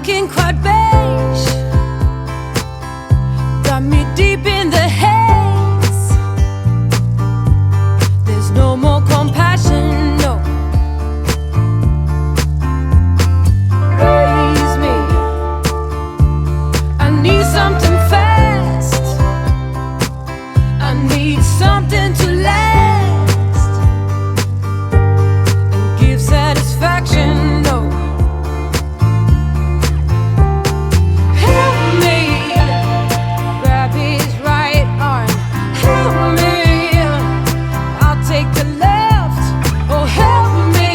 looking quite beige, got me deep in the haze. There's no more compassion, no. Raise me, I need something fast, I need something to last and give satisfaction, no. Help me, grab his right arm. Help me, I'll take the left. Oh, help me,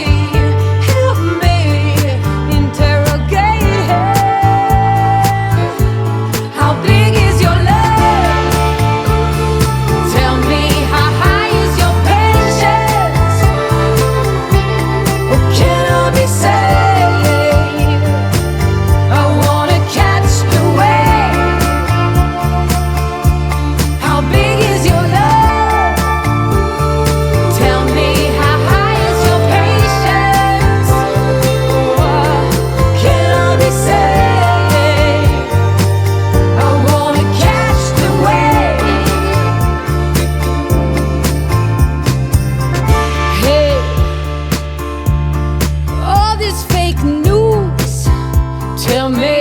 interrogate him. How big is your love? Tell me, how high is your patience? What can I be saying? I wanna catch the wave. How big is your love? Tell me, how high is your patience? What can I be saying? I wanna catch the wave. Hey, all this fake news, tell me,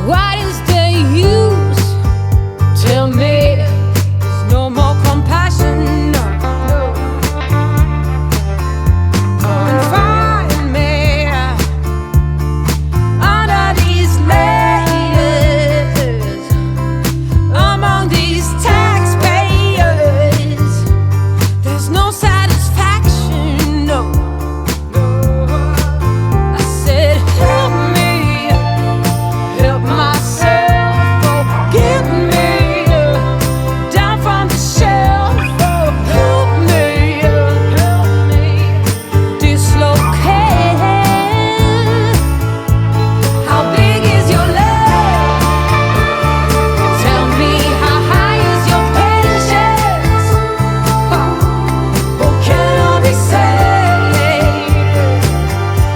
what is the use? Tell me, there's no more compassion, no. Confine me under these layers, among these taxpayers. There's no satisfaction, no. I said, help me, help myself, forgive me, down from the shelf. Oh, help me, dislocate. How big is your love? Tell me, how high is your patience? What can I be saying?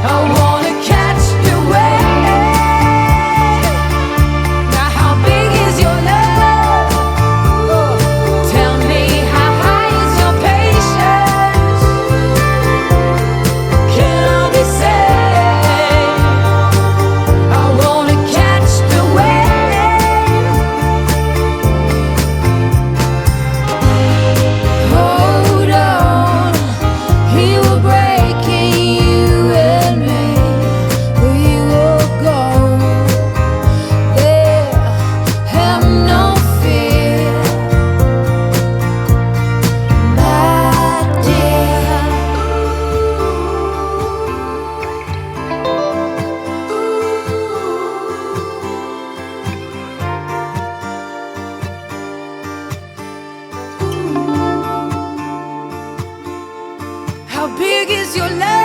I wanna catch the wave. Now, how big is your love? Tell me, how high is your patience? Can I be saying? I wanna catch the wave. Hold on, he will break in you and me. We will go there, have no fear, my dear. How big is your love?